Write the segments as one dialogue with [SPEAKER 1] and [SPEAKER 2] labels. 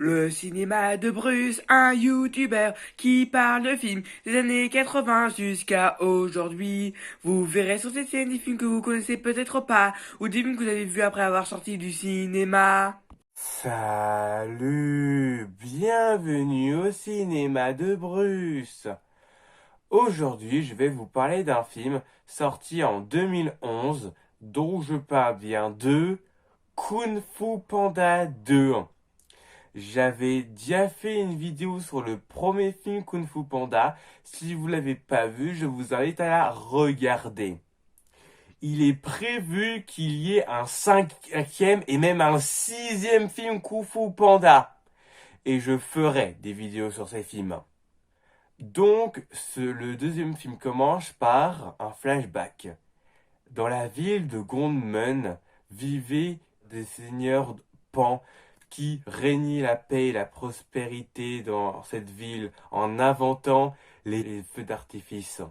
[SPEAKER 1] Le cinéma de Bruce, un youtubeur qui parle de films des années 80 jusqu'à aujourd'hui. Vous verrez sur cette scène des films que vous connaissez peut-être pas, ou des films que vous avez vus après avoir sorti du cinéma.
[SPEAKER 2] Salut, bienvenue au cinéma de Bruce. Aujourd'hui, je vais vous parler d'un film sorti en 2011 dont je parle bien de Kung Fu Panda 2. J'avais déjà fait une vidéo sur le premier film Kung Fu Panda. Si vous l'avez pas vu, je vous invite à la regarder. Il est prévu qu'il y ait un cinquième et même un sixième film Kung Fu Panda. Et je ferai des vidéos sur ces films. Donc, le deuxième film commence par un flashback. Dans la ville de Gondmen vivaient des seigneurs Pan qui régnaient la paix et la prospérité dans cette ville en inventant les feux d'artifice.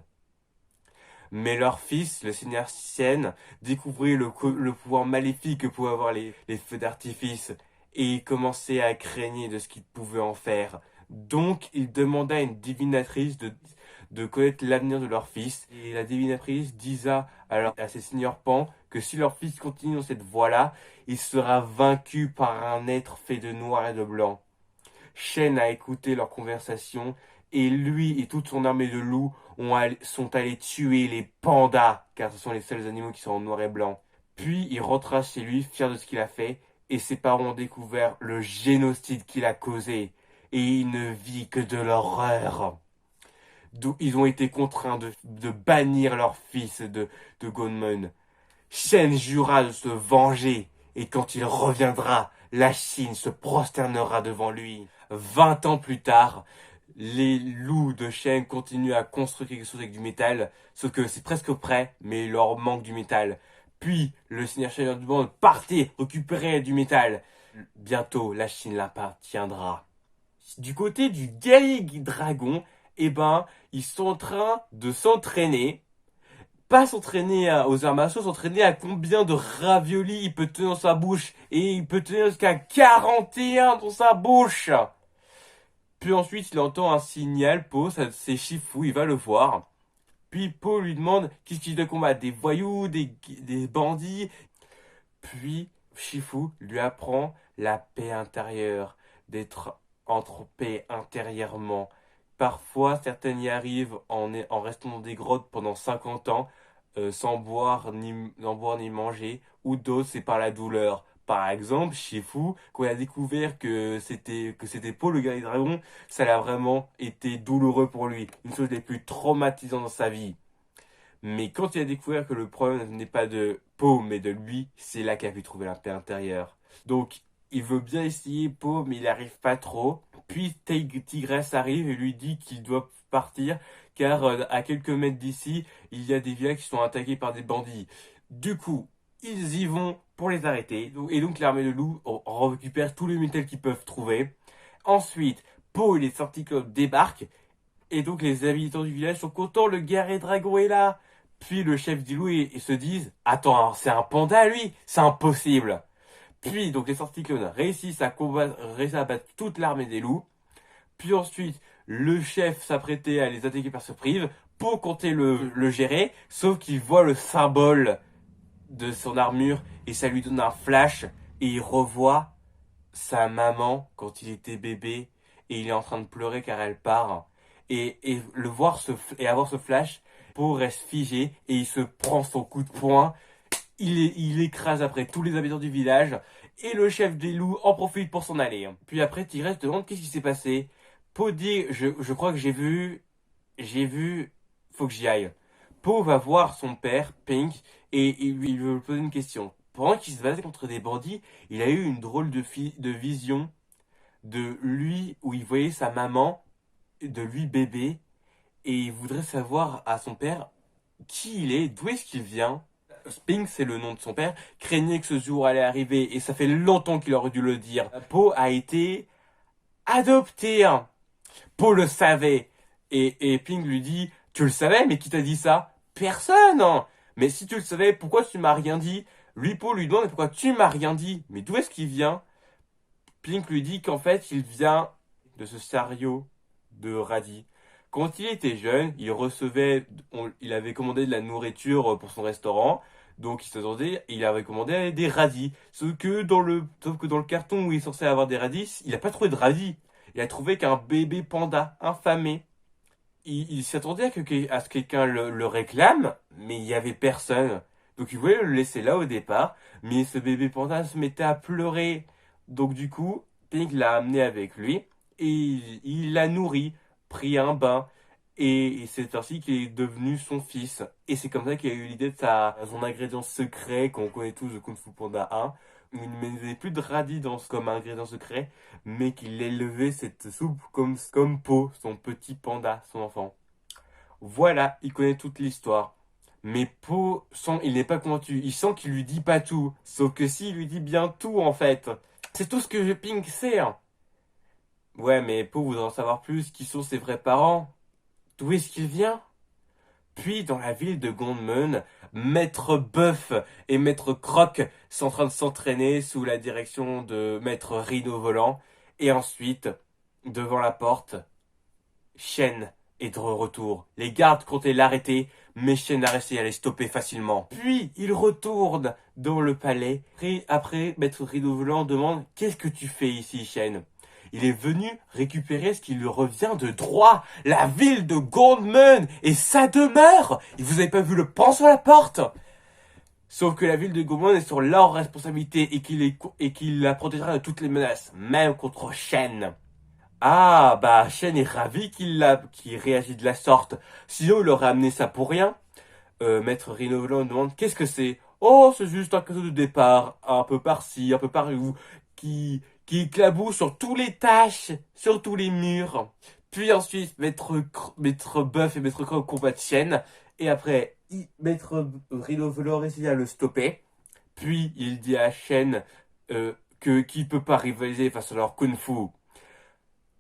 [SPEAKER 2] Mais leur fils, le seigneur Sien, découvrit le pouvoir maléfique que pouvaient avoir les feux d'artifice et il commençait à craigner de ce qu'il pouvait en faire. Donc, il demanda à une divinatrice de connaître l'avenir de leur fils. Et la divinatrice disa alors à ses seigneurs Pan que si leur fils continue dans cette voie-là, il sera vaincu par un être fait de noir et de blanc. Shen a écouté leur conversation et lui et toute son armée de loups sont allés tuer les pandas, car ce sont les seuls animaux qui sont en noir et blanc. Puis il rentra chez lui, fier de ce qu'il a fait, et ses parents ont découvert le génocide qu'il a causé, et il ne vit que de l'horreur. D'où ils ont été contraints de bannir leur fils de Gonmen. Shen jura de se venger, et quand il reviendra, la Chine se prosternera devant lui. 20 ans plus tard, les loups de Shen continuent à construire quelque chose avec du métal, sauf que c'est presque prêt, mais il leur manque du métal. Puis, le seigneur Shen du monde partez, récupérer du métal. Bientôt, la Chine l'appartiendra. Du côté du guerrier dragon, eh ben, ils sont en train de s'entraîner pas s'entraîner aux arts martiaux, s'entraîner à combien de raviolis il peut tenir dans sa bouche. Et il peut tenir jusqu'à 41 dans sa bouche. Puis ensuite, il entend un signal, Po, c'est Shifu, il va le voir. Puis Po lui demande qu'est-ce qu'il doit combattre, des voyous, des bandits. Puis Shifu lui apprend la paix intérieure, d'être entre paix intérieurement. Parfois, certaines y arrivent en restant dans des grottes pendant 50 ans, sans boire ni manger, ou d'autres, c'est par la douleur. Par exemple, Shifu, quand il a découvert que c'était Paul le guerrier dragon, ça l'a vraiment été douloureux pour lui. Une chose des plus traumatisantes dans sa vie. Mais quand il a découvert que le problème n'est pas de Poe, mais de lui, c'est là qu'il a pu trouver la paix intérieure. Donc, il veut bien essayer Poe, mais il n'arrive pas trop. Puis Tigresse arrive et lui dit qu'il doit partir, car à quelques mètres d'ici, il y a des villages qui sont attaqués par des bandits. Du coup, ils y vont pour les arrêter. Et donc, l'armée de loups récupère tous les métals qu'ils peuvent trouver. Ensuite, Poe et les Sorticlops débarquent. Et donc, les habitants du village sont contents, le guerrier dragon est là. Puis le chef des loups ils se disent attends, c'est un panda lui, c'est impossible. Puis donc les sorticlones réussissent à battre toute l'armée des loups. Puis ensuite le chef s'apprêtait à les attaquer par surprise pour compter le gérer, sauf qu'il voit le symbole de son armure et ça lui donne un flash et il revoit sa maman quand il était bébé et il est en train de pleurer car elle part. Et avoir ce flash, Poe reste figé et il se prend son coup de poing. Il écrase après tous les habitants du village et le chef des loups en profite pour s'en aller. Puis après, Tigresse demande qu'est-ce qui s'est passé. Poe dit je crois que j'ai vu, faut que j'y aille. Poe va voir son père, Pink, et il veut lui poser une question. Pendant qu'il se battait contre des bandits, il a eu une drôle de vision de lui où il voyait sa maman, de lui bébé, et il voudrait savoir à son père qui il est, d'où est-ce qu'il vient. Spink, c'est le nom de son père, craignait que ce jour allait arriver et ça fait longtemps qu'il aurait dû le dire. Poe a été adopté. Poe le savait. Et Pink lui dit, tu le savais, mais qui t'a dit ça? Personne. Mais si tu le savais, pourquoi tu m'as rien dit? Lui, Poe lui demande, pourquoi tu m'as rien dit? Mais d'où est-ce qu'il vient? Pink lui dit qu'en fait, il vient de ce chariot de radis. Quand il était jeune, il avait commandé de la nourriture pour son restaurant. Donc il avait commandé des radis. Sauf que dans le carton où il est censé avoir des radis, il n'a pas trouvé de radis. Il a trouvé qu'un bébé panda infamé. Il s'attendait à ce que quelqu'un le réclame, mais il y avait personne. Donc il voulait le laisser là au départ, mais ce bébé panda se mettait à pleurer. Donc du coup, Pink l'a amené avec lui et il l'a nourri, pris un bain, et c'est ainsi qu'il est devenu son fils. Et c'est comme ça qu'il a eu l'idée de son ingrédient secret qu'on connaît tous de Kung Fu Panda 1, où il ne mettait plus de radis comme ingrédient secret, mais qu'il élevait cette soupe comme Po, son petit panda, son enfant. Voilà, il connaît toute l'histoire. Mais Po il n'est pas convaincu. Il sent qu'il lui dit pas tout. Sauf que s'il lui dit bien tout, en fait. C'est tout ce que Pink sait, hein. Ouais, mais Po voudrait en savoir plus. Qui sont ses vrais parents? D'où est-ce qu'il vient? Puis, dans la ville de Gondmen, Maître Bœuf et Maître Croc sont en train de s'entraîner sous la direction de Maître Rhino Volant. Et ensuite, devant la porte, Shen est de retour. Les gardes comptaient l'arrêter, mais Shen a réussi à les stopper facilement. Puis, il retourne dans le palais. Après, Maître Rhino Volant demande « Qu'est-ce que tu fais ici, Shen ?» Il est venu récupérer ce qui lui revient de droit, la ville de Gondmen et sa demeure. Vous avez pas vu le pan sur la porte? Sauf que la ville de Gondmen est sur leur responsabilité et qu'il la protégera de toutes les menaces, même contre Shen. Ah, bah Shen est ravi qu'il réagit de la sorte. Sinon, il aurait amené ça pour rien. Maître Rhino Volant demande qu'est-ce que c'est? Oh, c'est juste un cadeau de départ, un peu par-ci, un peu par-où, qui éclabousse sur tous les tâches, sur tous les murs. Puis ensuite, Maître Bœuf et Maître Croc combattent Shen. Et après, Maître Rhino Volant essaie à le stopper. Puis il dit à Shen qu'il peut pas rivaliser face à leur kung-fu.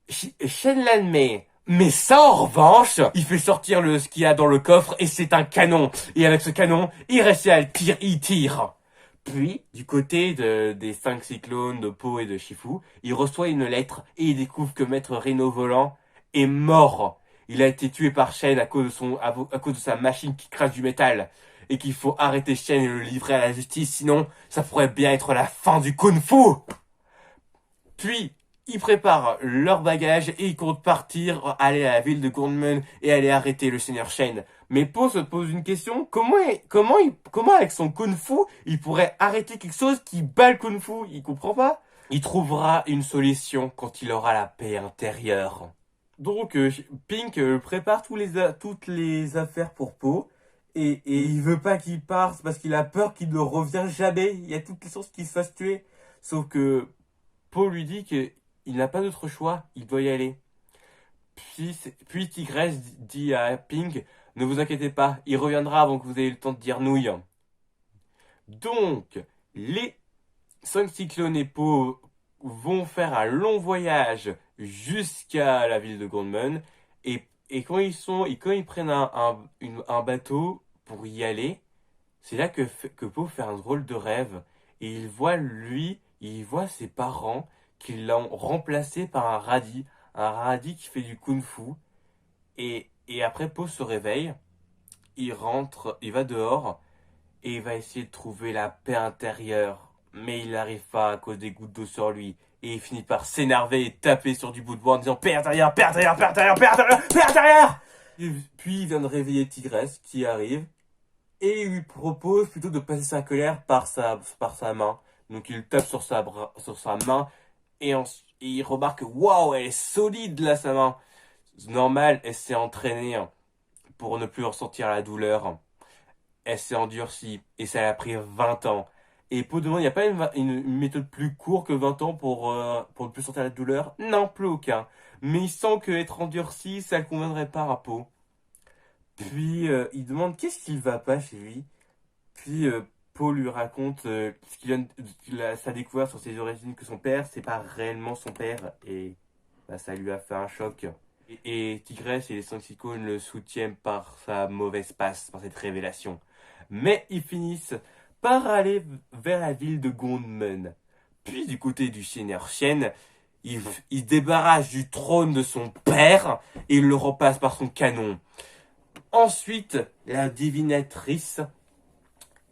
[SPEAKER 2] Shen l'admet. Mais ça, en revanche, il fait sortir ce qu'il y a dans le coffre et c'est un canon. Et avec ce canon, il reste à le tire, il tire. Puis, du côté des 5 cyclones de Po et de Shifu, il reçoit une lettre et il découvre que Maître Rhino Volant est mort. Il a été tué par Shen à cause de sa machine qui crache du métal. Et qu'il faut arrêter Shen et le livrer à la justice, sinon ça pourrait bien être la fin du kung-fu. Puis, ils préparent leurs bagages et ils comptent partir, aller à la ville de Gondmen et aller arrêter le seigneur Shen. Mais Po se pose une question, comment avec son kung-fu, il pourrait arrêter quelque chose qui bat le kung-fu? Il comprend pas. Il trouvera une solution quand il aura la paix intérieure. Donc, Pink prépare toutes les affaires pour Po. Et il veut pas qu'il parte parce qu'il a peur qu'il ne revienne jamais. Il y a toutes les chances qu'il se fasse tuer. Sauf que Po lui dit qu'il n'a pas d'autre choix, il doit y aller. Puis Tigresse dit à Pink, ne vous inquiétez pas, il reviendra avant que vous ayez le temps de dire nouille. Donc, les 5 cyclones et Po vont faire un long voyage jusqu'à la ville de Gondmen. Et quand ils prennent un bateau pour y aller, c'est là que Po fait un drôle de rêve. Et il voit ses parents qui l'ont remplacé par un radis qui fait du kung-fu. Et après, Po se réveille, il rentre, il va dehors et il va essayer de trouver la paix intérieure. Mais il n'arrive pas à cause des gouttes d'eau sur lui. Et il finit par s'énerver et taper sur du bout de bois en disant paix intérieure, paix intérieure, paix intérieure, paix intérieure, paix intérieure. Puis il vient de réveiller Tigresse qui arrive et il lui propose plutôt de passer sa colère par sa main. Donc il tape sur sa main et il remarque que waouh, elle est solide là sa main. Normal, elle s'est entraînée pour ne plus ressentir la douleur. Elle s'est endurcie et ça a pris 20 ans. Et pour demander, il n'y a pas une méthode plus courte que 20 ans pour ne plus sentir la douleur? Non, plus aucun. Mais il sent qu'être endurci, ça ne conviendrait pas à Po. Puis il demande qu'est-ce qu'il va pas chez lui. Puis Po lui raconte sa découverte sur ses origines, que son père, c'est pas réellement son père. Et bah, ça lui a fait un choc. Et Tigresse et les 5 cyclones le soutiennent par sa mauvaise passe, par cette révélation. Mais ils finissent par aller vers la ville de Gondmen. Puis du côté du seigneur Shen, il débarrasse du trône de son père et il le repasse par son canon. Ensuite, la divinatrice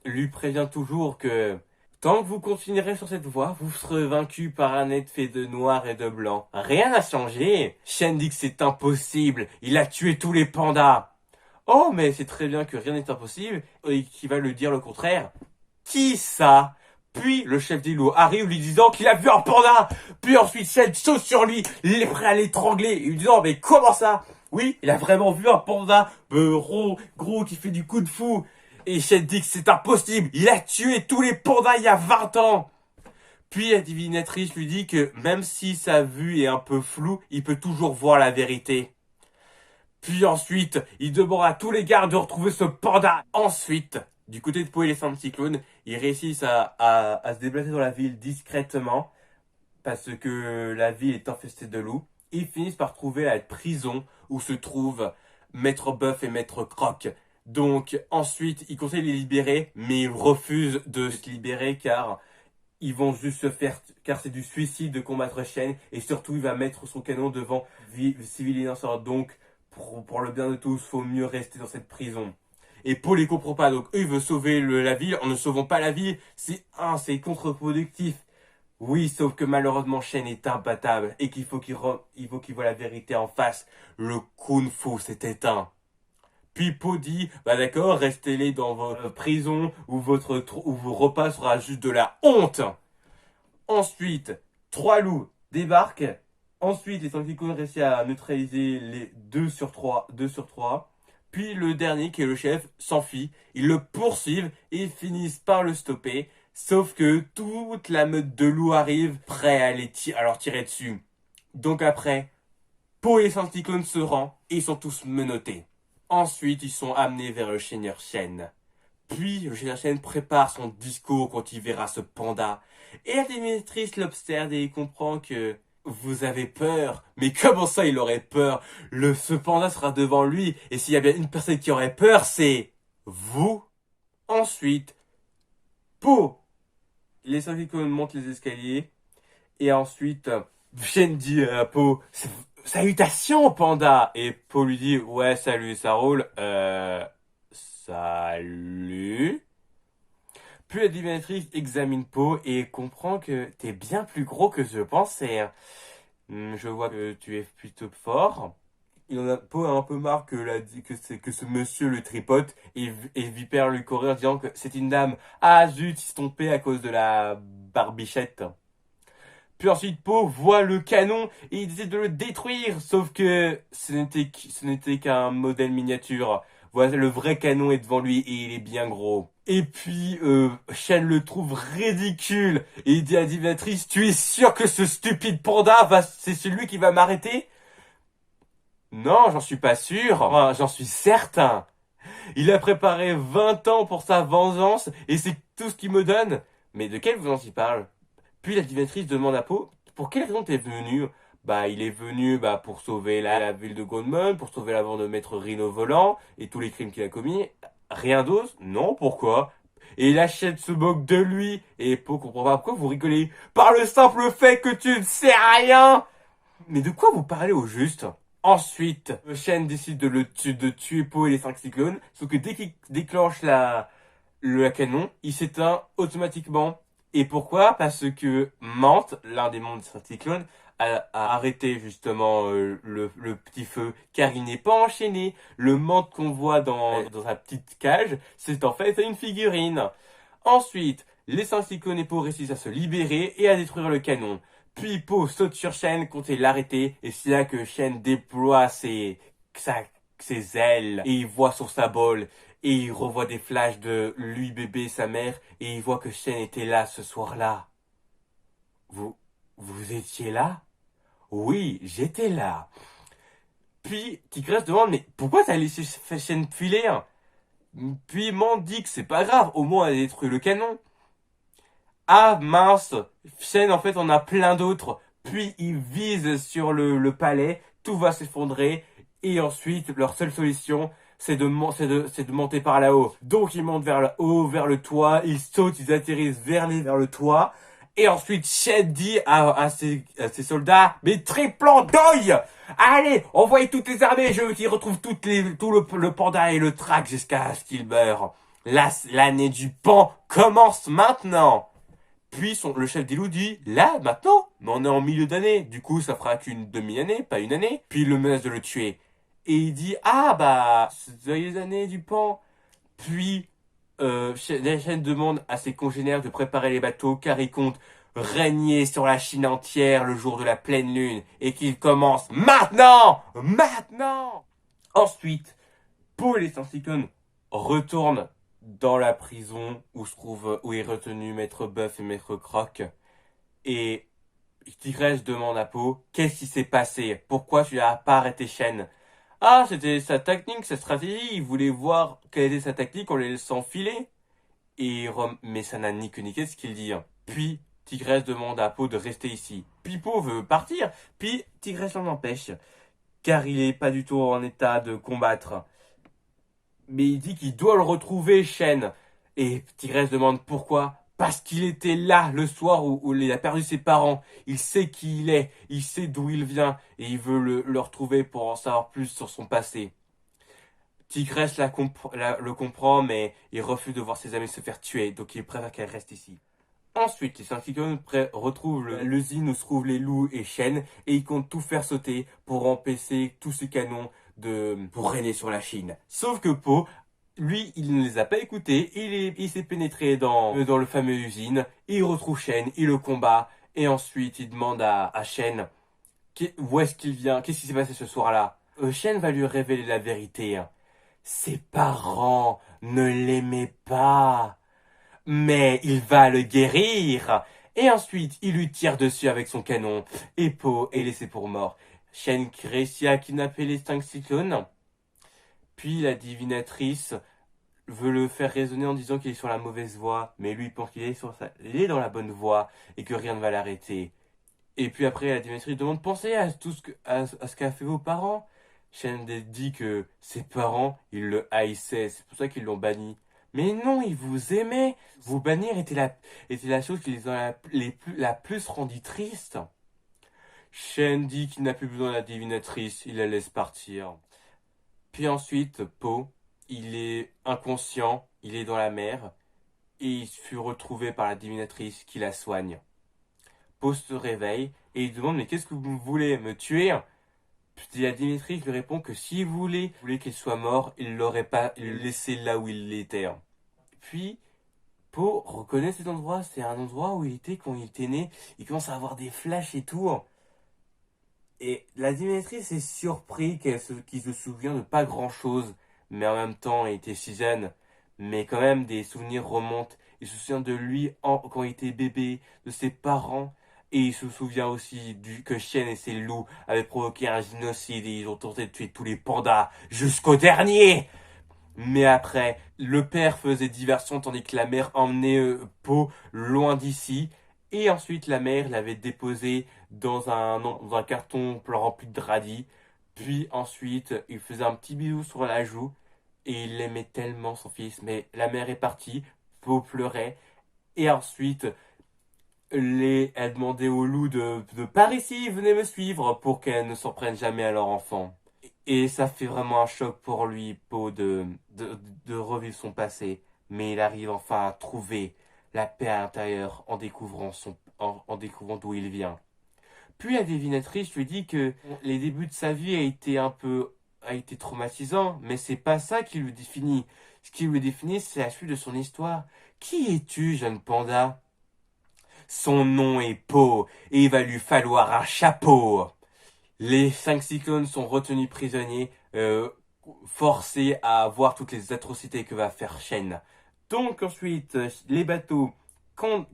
[SPEAKER 2] lui prévient toujours que tant que vous continuerez sur cette voie, vous serez vaincu par un être fait de noir et de blanc. Rien n'a changé. Shen dit que c'est impossible. Il a tué tous les pandas. Oh, mais c'est très bien que rien n'est impossible et qu'il va lui dire le contraire. Qui ça? Puis le chef des loups arrive lui disant qu'il a vu un panda. Puis ensuite Shen saute sur lui, il est prêt à l'étrangler. Il lui disant mais comment ça? Oui, il a vraiment vu un panda gros qui fait du coup de fou. Et Shen dit que c'est impossible. Il a tué tous les pandas il y a 20 ans. Puis la divinatrice lui dit que même si sa vue est un peu floue, il peut toujours voir la vérité. Puis ensuite, il demande à tous les gardes de retrouver ce panda. Ensuite, du côté de Po et les Cyclones, ils réussissent à se déplacer dans la ville discrètement parce que la ville est infestée de loups. Ils finissent par trouver la prison où se trouvent Maître Bœuf et Maître Croc. Donc ensuite, ils conseillent de les libérer, mais ils refusent de se libérer car ils vont juste se faire, car c'est du suicide de combattre Shen et surtout il va mettre son canon devant civils innocents. Donc pour le bien de tous, faut mieux rester dans cette prison. Et Paul les comprend pas, donc eux ils veulent sauver la ville en ne sauvant pas la ville. C'est contre-productif. Oui, sauf que malheureusement Shen est imbattable et qu'il faut qu'il voit la vérité en face. Le Kung-Fu s'est éteint. Puis Po dit, bah d'accord, restez-les dans votre prison où vos repas sera juste de la honte. Ensuite, 3 loups débarquent. Ensuite, les Sancticons réussissent à neutraliser les 2 sur 3. Puis le dernier, qui est le chef, s'enfuit. Ils le poursuivent et finissent par le stopper. Sauf que toute la meute de loups arrive, prêt à leur tirer dessus. Donc après, Po et les Sancticons se rendent et ils sont tous menottés. Ensuite, ils sont amenés vers le seigneur Shen. Puis, le seigneur Shen prépare son discours quand il verra ce panda. Et la divinatrice l'observe et il comprend que vous avez peur. Mais comment ça, il aurait peur? Ce panda sera devant lui. Et s'il y a bien une personne qui aurait peur, c'est vous. Ensuite, Po. Les 5 icônes montent les escaliers. Et ensuite, Shen dit à Po, salutations, panda! Et Po lui dit, ouais, salut, ça roule. Salut. Puis la divinatrice examine Po et comprend que t'es bien plus gros que je pensais. Je vois que tu es plutôt fort. Po a un peu marre que ce monsieur le tripote et Vipère lui courir disant que c'est une dame. Ah zut, il s'est trompé à cause de la barbichette. Puis ensuite, Po voit le canon et il décide de le détruire. Sauf que ce n'était qu'un modèle miniature. Voilà, le vrai canon est devant lui et il est bien gros. Et puis, Shen le trouve ridicule. Et il dit à la divinatrice, tu es sûr que ce stupide panda c'est celui qui va m'arrêter? Non, j'en suis pas sûr. Enfin, j'en suis certain. Il a préparé 20 ans pour sa vengeance et c'est tout ce qu'il me donne. Mais de quelle vengeance il parle? Puis la divinatrice demande à Po, pour quelle raison t'es venu? Il est venu pour sauver la ville de Gondmon, pour sauver la vente de Maître Rhino Volant et tous les crimes qu'il a commis. Rien d'autre? Non, pourquoi? Et la chaîne se moque de lui. Et Po comprend pas pourquoi vous rigolez. Par le simple fait que tu ne sais rien! Mais de quoi vous parlez au juste? Ensuite, Shen décide de tuer Po et les 5 cyclones. Sauf que dès qu'il déclenche le canon, il s'éteint automatiquement. Et pourquoi? Parce que Mante, l'un des membres des 5 cyclones, a arrêté justement le petit feu, car il n'est pas enchaîné. Le Mante qu'on voit dans sa petite cage, c'est en fait une figurine. Ensuite, les 5 cyclones et Po réussissent à se libérer et à détruire le canon. Puis Po saute sur Shen, compte l'arrêter, et c'est là que Shen déploie ses ailes, et il voit son symbole, et il revoit des flashs de lui, bébé, sa mère, et il voit que Shen était là ce soir-là. Vous étiez là? Oui, j'étais là. Puis Tigresse demande, mais pourquoi t'as laissé Shen filer? Puis Mante dit que c'est pas grave, au moins elle a détruit le canon. Ah mince, Shen en fait on a plein d'autres. Puis ils visent sur le palais, tout va s'effondrer. Et ensuite leur seule solution c'est de monter par là-haut. Donc ils montent vers le haut, vers le toit, ils sautent, ils atterrissent vers le toit. Et ensuite, Shen dit à ses soldats, mais triplant d'œil! Allez, envoyez toutes les armées, je veux qu'ils retrouvent le panda et le track jusqu'à ce qu'ils meurent. L'année du pan commence maintenant. Puis le chef des loups dit, là, maintenant? Mais on est en milieu d'année, du coup ça fera qu'une demi-année, pas une année. Puis il le menace de le tuer. Et il dit, ah bah, joyeuses années du pan. Puis, Shen demande à ses congénères de préparer les bateaux car il compte régner sur la Chine entière le jour de la pleine lune et qu'il commence maintenant! Maintenant! Ensuite, Po et les Saint-Cyclones retournent dans la prison où est retenu Maître Buff et Maître Croc. Et Tigresse demande à Po, qu'est-ce qui s'est passé? Pourquoi tu n'as pas arrêté Shen? Ah, c'était sa technique, sa stratégie. Il voulait voir quelle était sa technique en les laissant filer. Mais ça n'a ni queue ni quête ce qu'il dit. Puis, Tigresse demande à Po de rester ici. Puis Po veut partir. Puis, Tigresse l'en empêche. Car il est pas du tout en état de combattre. Mais il dit qu'il doit le retrouver, Shen. Et Tigresse demande pourquoi. Parce qu'il était là le soir où il a perdu ses parents. Il sait qui il est, il sait d'où il vient, et il veut le retrouver pour en savoir plus sur son passé. Tigresse le comprend, mais il refuse de voir ses amis se faire tuer, donc il préfère qu'elle reste ici. Ensuite, les Saint-Cyclones retrouvent l'usine où se trouvent les loups et Shen, et ils comptent tout faire sauter pour empêcher tous ces canons pour régner sur la Chine. Sauf que Po, lui, il ne les a pas écoutés, il s'est pénétré dans le fameux usine, il retrouve Shen, il le combat, et ensuite il demande à Shen où est-ce qu'il vient, qu'est-ce qui s'est passé ce soir-là. Shen va lui révéler la vérité. Ses parents ne l'aimaient pas, mais il va le guérir. Et ensuite, il lui tire dessus avec son canon, et Po est laissé pour mort. Shen réussit à kidnapper les 5 cyclones. Puis la divinatrice veut le faire raisonner en disant qu'il est sur la mauvaise voie, mais lui il pense qu'il est dans la bonne voie et que rien ne va l'arrêter. Et puis après la divinatrice demande pensez à ce qu'a fait vos parents. Shen dit que ses parents ils le haïssaient, c'est pour ça qu'ils l'ont banni. Mais non, ils vous aimaient. Vous bannir était la chose qui les a la plus rendu tristes. Shen dit qu'il n'a plus besoin de la divinatrice, il la laisse partir. Puis ensuite, Po, il est inconscient, il est dans la mer, et il fut retrouvé par la divinatrice qui la soigne. Po se réveille, et il demande, mais qu'est-ce que vous voulez, me tuer? Puis la divinatrice lui répond que s'il voulait qu'il soit mort, il l'aurait pas laissé là où il était. Puis, Po reconnaît cet endroit, c'est un endroit où il était quand il était né, il commence à avoir des flashs et tout. Et la divinatrice est surprise qu'il se souvient de pas grand chose, mais en même temps il était si jeune, mais quand même des souvenirs remontent. Il se souvient de lui quand il était bébé, de ses parents, et il se souvient aussi que Shen et ses loups avaient provoqué un génocide et ils ont tenté de tuer tous les pandas jusqu'au dernier. Mais après, le père faisait diversion tandis que la mère emmenait Po loin d'ici. Et ensuite, la mère l'avait déposé dans un carton rempli de radis. Puis ensuite, il faisait un petit bisou sur la joue. Et il aimait tellement son fils. Mais la mère est partie. Po pleurait. Et ensuite, elle demandait aux loups de par ici, venez me suivre pour qu'elles ne s'en prennent jamais à leur enfant. Et ça fait vraiment un choc pour lui, Po, de revivre son passé. Mais il arrive enfin à trouver la paix à l'intérieur en découvrant d'où il vient. Puis la divinatrice lui dit que les débuts de sa vie a été traumatisant, mais c'est pas ça qui le définit. Ce qui le définit, c'est la suite de son histoire. Qui es-tu, jeune panda? Son nom est Po, et il va lui falloir un chapeau. Les 5 cyclones sont retenus prisonniers, forcés à voir toutes les atrocités que va faire Shen. Donc ensuite, les bateaux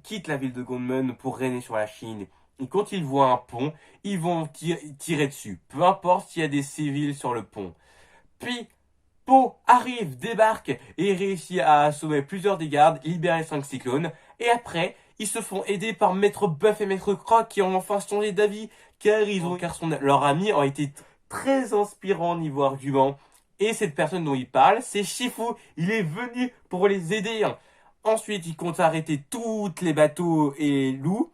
[SPEAKER 2] quittent la ville de Gondmen pour régner sur la Chine. Et quand ils voient un pont, ils vont tirer dessus, peu importe s'il y a des civils sur le pont. Puis, Po arrive, débarque et réussit à sauver plusieurs des gardes, libérer les 5 cyclones. Et après, ils se font aider par Maître Buff et Maître Croc qui ont enfin changé d'avis, car leurs amis ont été très inspirants niveau argument. Et cette personne dont il parle, c'est Shifu. Il est venu pour les aider. Ensuite, il compte arrêter tous les bateaux et loups.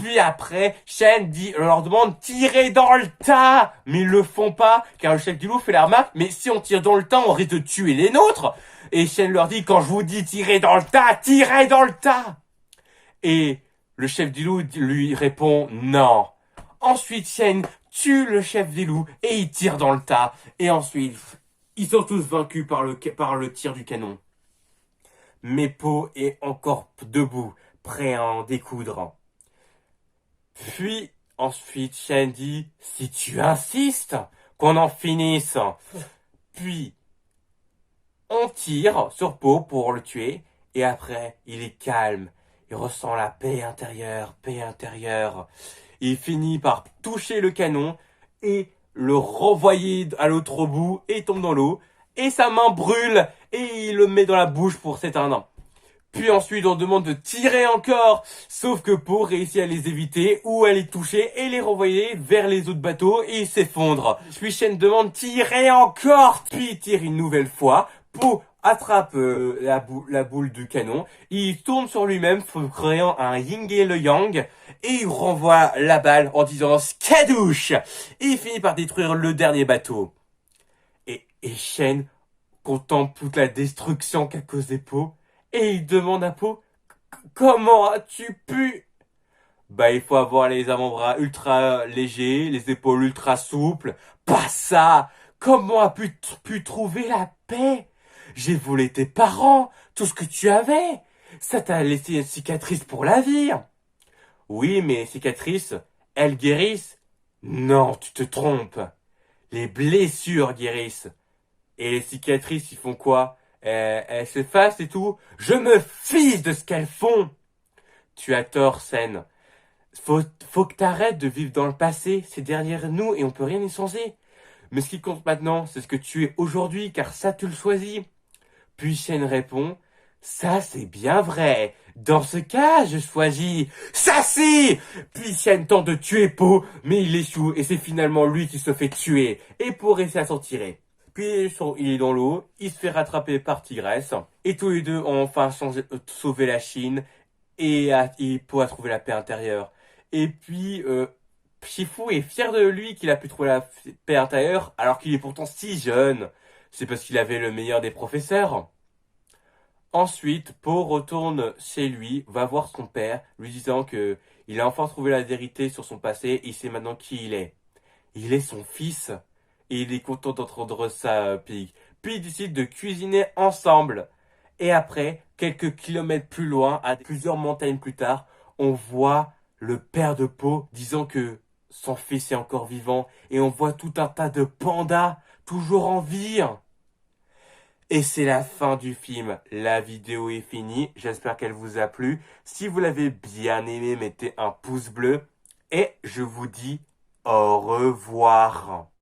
[SPEAKER 2] Puis après, Shen leur demande tirer dans le tas. Mais ils le font pas, car le chef du loup fait la remarque, mais si on tire dans le tas, on risque de tuer les nôtres. Et Shen leur dit, quand je vous dis tirer dans le tas, tirez dans le tas. Et le chef du loup lui répond non. Ensuite, Shen tue le chef des loups et il tire dans le tas. Et ensuite, ils sont tous vaincus par le tir du canon. Mais Po est encore debout, prêt à en découdre. Puis, ensuite, Shen dit, si tu insistes, qu'on en finisse. Puis, on tire sur Po pour le tuer. Et après, il est calme. Il ressent la paix intérieure, paix intérieure. Il finit par toucher le canon et le renvoyer à l'autre bout et il tombe dans l'eau. Et sa main brûle et il le met dans la bouche pour s'éteindre. Puis ensuite, on demande de tirer encore, sauf que Po réussit à les éviter ou à les toucher et les renvoyer vers les autres bateaux et ils s'effondrent. Puis Shen demande tirer encore, puis il tire une nouvelle fois. Po attrape la boule du canon, il tourne sur lui-même, créant un yin et le yang, et il renvoie la balle en disant skadouche, et il finit par détruire le dernier bateau. Et Shen contemple toute la destruction qu'a causé Po. Et il demande à Po, comment as-tu pu? Bah, il faut avoir les avant-bras ultra légers, les épaules ultra souples. Pas ça! Comment as-tu trouver la paix? J'ai volé tes parents, tout ce que tu avais. Ça t'a laissé une cicatrice pour la vie. Oui, mais les cicatrices, elles guérissent? Non, tu te trompes. Les blessures guérissent. Et les cicatrices, ils font quoi? Elles s'effacent et tout. Je me fiche de ce qu'elles font. Tu as tort, Sen. Faut que t'arrêtes de vivre dans le passé. C'est derrière nous et on peut rien y changer. Mais ce qui compte maintenant, c'est ce que tu es aujourd'hui, car ça tu le choisis. Puis Shen répond, ça c'est bien vrai. Dans ce cas, je choisis ça si. Puis Shen tente de tuer Po, mais il échoue et c'est finalement lui qui se fait tuer. Et Po réussit à s'en tirer. Puis il est dans l'eau, il se fait rattraper par Tigresse, et tous les deux ont enfin sauvé la Chine, et Po a trouvé la paix intérieure. Et puis, Shifu est fier de lui qu'il a pu trouver la paix intérieure, alors qu'il est pourtant si jeune. C'est parce qu'il avait le meilleur des professeurs. Ensuite, Po retourne chez lui, va voir son père, lui disant que il a enfin trouvé la vérité sur son passé, et il sait maintenant qui il est. Il est son fils. Et il est content d'entendre ça, Pig. Puis ils décident de cuisiner ensemble. Et après, quelques kilomètres plus loin, à plusieurs montagnes plus tard, on voit le père de Po disant que son fils est encore vivant. Et on voit tout un tas de pandas, toujours en vie. Et c'est la fin du film. La vidéo est finie. J'espère qu'elle vous a plu. Si vous l'avez bien aimé, mettez un pouce bleu. Et je vous dis au revoir.